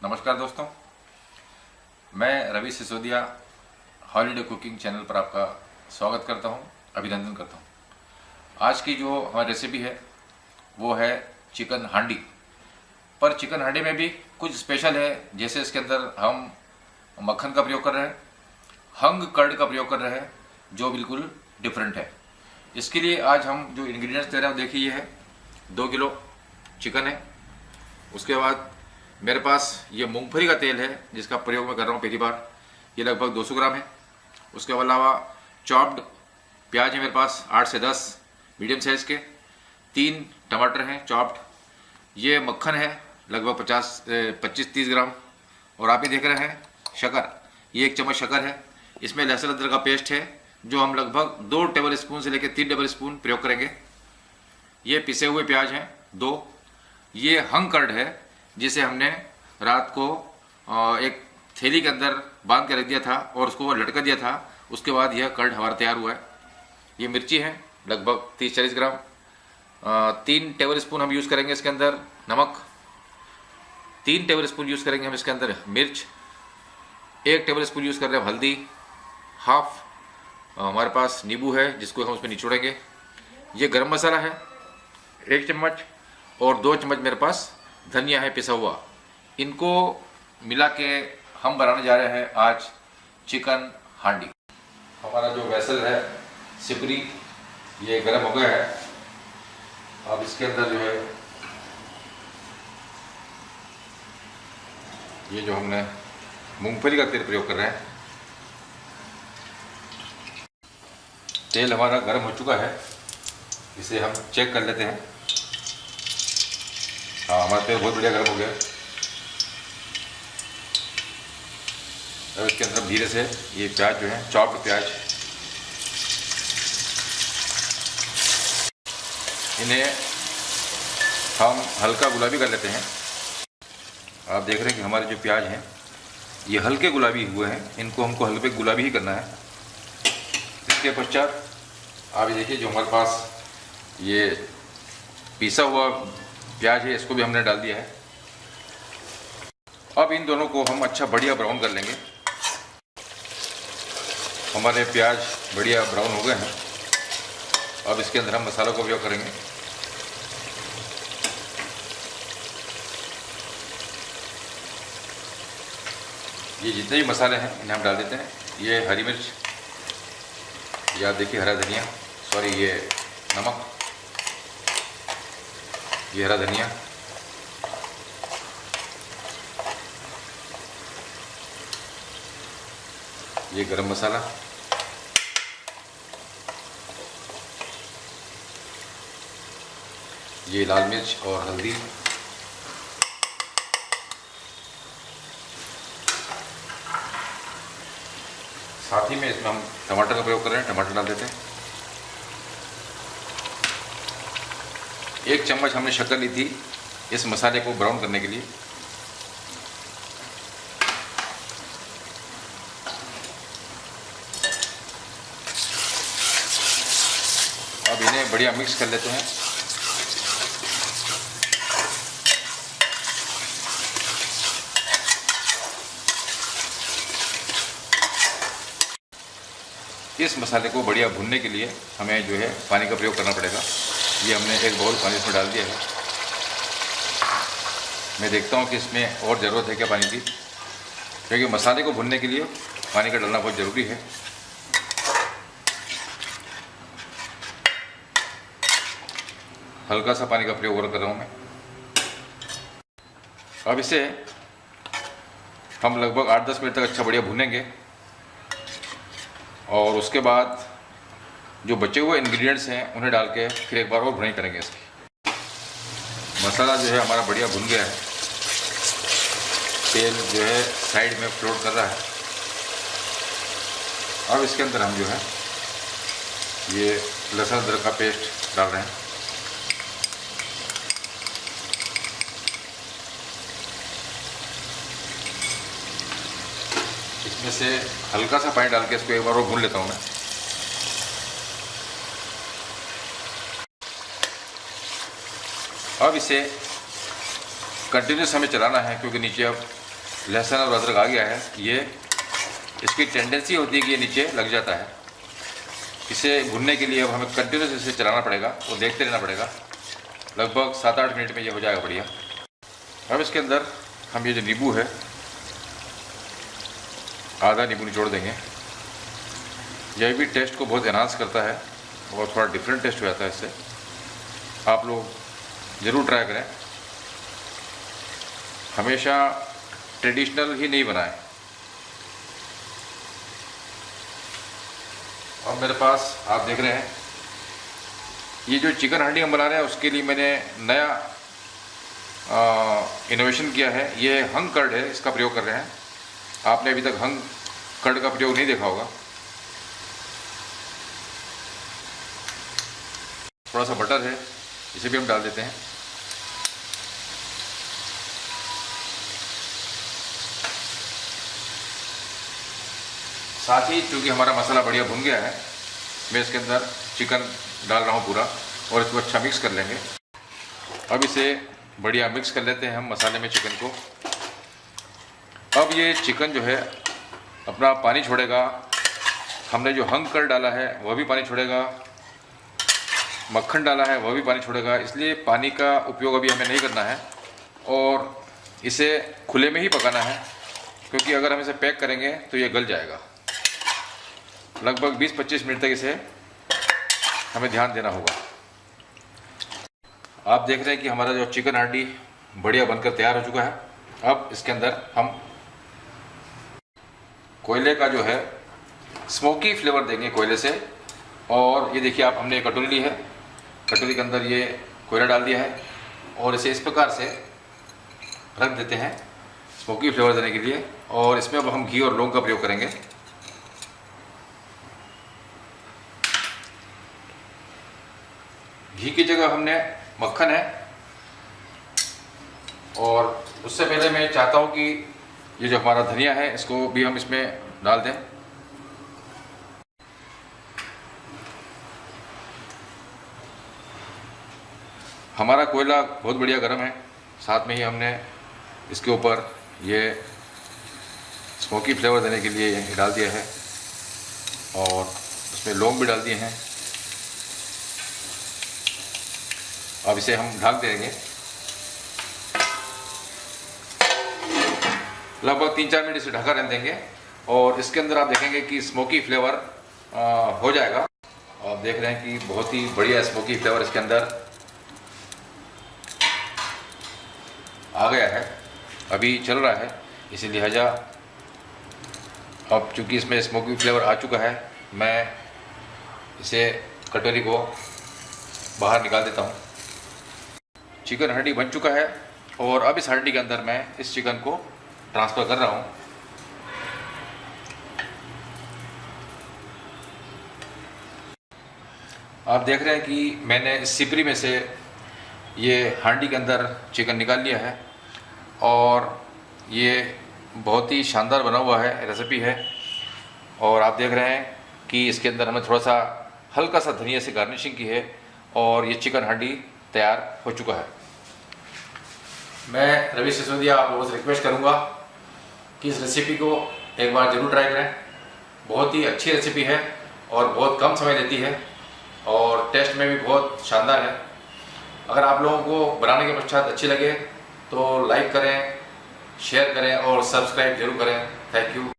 नमस्कार दोस्तों, मैं Ravi Sisodia holiday cooking channel पर आपका स्वागत करता हूं, अभिनंदन करता हूं। आज की जो हमारी रेसिपी है वो है चिकन हांडी। पर चिकन हांडी में भी कुछ स्पेशल है, जैसे इसके अंदर हम मक्खन का प्रयोग कर रहे हैं, हंग कर्ड का प्रयोग कर रहे हैं, जो बिल्कुल डिफरेंट है। इसके लिए आज हम जो इंग्रेडिएंट्स दे रहे हैं, देखिए ये है 2 किलो चिकन है। उसके बाद मेरे पास ये मूंगफली का तेल है जिसका प्रयोग मैं कर रहा हूँ पहली बार, ये लगभग 200 ग्राम है। उसके अलावा चॉप्ड प्याज है मेरे पास 8 से 10 मीडियम साइज़ के, 3 टमाटर हैं चॉप्ड। ये मक्खन है लगभग 25-30 ग्राम। और आप ही देख रहे हैं शक्कर, ये 1 चम्मच शक्कर है। इसमें लहसुन अदरक का पेस्ट है जो हम लगभग 2 टेबल स्पून से लेकर 3 टेबल स्पून प्रयोग करेंगे। ये पिसे हुए प्याज हैं 2। ये हंग कर्ड है जिसे हमने रात को एक थैली के अंदर बांध के रख दिया था और उसको लटका दिया था। उसके बाद यह कर्ड हमारा तैयार हुआ है। ये मिर्ची है लगभग 30-40 ग्राम। 3 टेबल स्पून हम यूज़ करेंगे इसके अंदर नमक, 3 टेबल स्पून यूज़ करेंगे हम इसके अंदर मिर्च, 1 टेबल स्पून यूज़ कर रहे हैं हल्दी, हाफ हमारे पास नींबू है जिसको हम उसमें निचोड़ेंगे। ये गरम मसाला है 1 चम्मच और 2 चम्मच मेरे पास धनिया है पिसा हुआ। इनको मिला के हम बनाने जा रहे हैं आज चिकन हांडी। हमारा जो वेसल है सिपरी, ये गर्म हो गया है। अब इसके अंदर जो है ये जो हमने मूंगफली का तेल प्रयोग कर रहे हैं। तेल हमारा गर्म हो चुका है, इसे हम चेक कर लेते हैं। हाँ, हमारा तेल बहुत बढ़िया गर्म हो गया। अब इसके अंदर धीरे से ये प्याज जो है चॉप्ड प्याज, इन्हें हम हल्का गुलाबी कर लेते हैं। आप देख रहे हैं कि हमारे जो प्याज हैं ये हल्के गुलाबी हुए हैं, इनको हमको हल्के गुलाबी ही करना है। इसके पश्चात आप ये देखिए जो हमारे पास ये पिसा हुआ प्याज है इसको भी हमने डाल दिया है। अब इन दोनों को हम अच्छा बढ़िया ब्राउन कर लेंगे। हमारे प्याज बढ़िया ब्राउन हो गए हैं। अब इसके अंदर हम मसालों का उपयोग करेंगे। ये जितने भी मसाले हैं इन्हें हम डाल देते हैं। ये हरी मिर्च, या देखिए हरा धनिया, सॉरी ये नमक, ये हरा धनिया, ये गरम मसाला, ये लाल मिर्च और हल्दी, साथ ही में इसमें हम टमाटर का प्रयोग कर रहे हैं। टमाटर डाल देते हैं। 1 चम्मच हमने शक्कर ली थी इस मसाले को ब्राउन करने के लिए। अब इन्हें बढ़िया मिक्स कर लेते हैं। इस मसाले को बढ़िया भूनने के लिए हमें जो है पानी का प्रयोग करना पड़ेगा। ये हमने 1 बाउल पानी इसमें डाल दिया है। मैं देखता हूँ कि इसमें और ज़रूरत है क्या पानी की, क्योंकि मसाले को भूनने के लिए पानी का डालना बहुत ज़रूरी है। हल्का सा पानी का प्रयोग कर रहा हूँ मैं। अब इसे हम लगभग 8-10 मिनट तक अच्छा बढ़िया भूनेंगे और उसके बाद जो बचे हुए इंग्रेडिएंट्स हैं उन्हें डाल के फिर एक बार और भुनाई करेंगे इसकी। मसाला जो है हमारा बढ़िया भुन गया है। तेल जो है साइड में फ्लोट कर रहा है। अब इसके अंदर हम जो है ये लहसुन अदरक का पेस्ट डाल रहे हैं। इसमें से हल्का सा पानी डाल के इसको एक बार और भून लेता हूँ मैं। अब इसे कंटिन्यूस हमें चलाना है, क्योंकि नीचे अब लहसुन और अदरक आ गया है। ये इसकी टेंडेंसी होती है कि ये नीचे लग जाता है। इसे भुनने के लिए अब हमें कंटिन्यूस इसे चलाना पड़ेगा और देखते रहना पड़ेगा। लगभग 7-8 मिनट में ये हो जाएगा बढ़िया। अब इसके अंदर हम ये जो नींबू है, आधा नींबू निचोड़ देंगे। यह भी टेस्ट को बहुत एनहांस करता है और थोड़ा डिफरेंट टेस्ट हो जाता है इससे। आप लोग ज़रूर ट्राई करें। हमेशा ट्रेडिशनल ही नहीं बनाएं। अब मेरे पास आप देख रहे हैं ये जो चिकन हांडी हम बना रहे हैं, उसके लिए मैंने नया इनोवेशन किया है। ये हंग कर्ड है, इसका प्रयोग कर रहे हैं। आपने अभी तक हंग कर्ड का प्रयोग नहीं देखा होगा। थोड़ा सा बटर है, इसे भी हम डाल देते हैं। साथ ही चूँकि हमारा मसाला बढ़िया भुन गया है, मैं इसके अंदर चिकन डाल रहा हूँ पूरा, और इसको अच्छा मिक्स कर लेंगे। अब इसे बढ़िया मिक्स कर लेते हैं हम मसाले में चिकन को। अब ये चिकन जो है अपना पानी छोड़ेगा। हमने जो हंग कर डाला है वह भी पानी छोड़ेगा, मक्खन डाला है वह भी पानी छोड़ेगा। इसलिए पानी का उपयोग अभी हमें नहीं करना है और इसे खुले में ही पकाना है, क्योंकि अगर हम इसे पैक करेंगे तो ये गल जाएगा। लगभग 20-25 मिनट तक इसे हमें ध्यान देना होगा। आप देख रहे हैं कि हमारा जो चिकन हांडी बढ़िया बनकर तैयार हो चुका है। अब इसके अंदर हम कोयले का जो है स्मोकी फ्लेवर देंगे कोयले से। और ये देखिए आप, हमने एक कटोरी ली है, कटोरी के अंदर ये कोयला डाल दिया है और इसे इस प्रकार से रख देते हैं स्मोकी फ्लेवर देने के लिए। और इसमें अब हम घी और लौंग का प्रयोग करेंगे। घी की जगह हमने मक्खन है, और उससे पहले मैं चाहता हूँ कि ये जो हमारा धनिया है इसको भी हम इसमें डाल दें। हमारा कोयला बहुत बढ़िया गर्म है। साथ में ही हमने इसके ऊपर ये स्मोकी फ्लेवर देने के लिए ये डाल दिया है, और उसमें लौंग भी डाल दिए हैं। अब इसे हम ढक देंगे। लगभग 3-4 मिनट इसे ढका रहने देंगे, और इसके अंदर आप देखेंगे कि स्मोकी फ्लेवर हो जाएगा। आप देख रहे हैं कि बहुत ही बढ़िया स्मोकी फ्लेवर इसके अंदर आ गया है। अभी चल रहा है, इसी लिहाजा अब चूँकि इसमें स्मोकी फ्लेवर आ चुका है, मैं इसे कटोरी को बाहर निकाल देता हूँ। चिकन हांडी बन चुका है, और अब इस हांडी के अंदर मैं इस चिकन को ट्रांसफ़र कर रहा हूँ। आप देख रहे हैं कि मैंने इस सिपरी में से ये हांडी के अंदर चिकन निकाल लिया है, और ये बहुत ही शानदार बना हुआ है, रेसिपी है। और आप देख रहे हैं कि इसके अंदर हमने थोड़ा सा हल्का सा धनिया से गार्निशिंग की है, और ये चिकन हांडी तैयार हो चुका है। मैं रवि सिसोदिया आप लोगों से रिक्वेस्ट करूंगा कि इस रेसिपी को एक बार ज़रूर ट्राई करें। बहुत ही अच्छी रेसिपी है और बहुत कम समय लेती है, और टेस्ट में भी बहुत शानदार है। अगर आप लोगों को बनाने के पश्चात अच्छी लगे तो लाइक करें, शेयर करें और सब्सक्राइब जरूर करें। Thank you.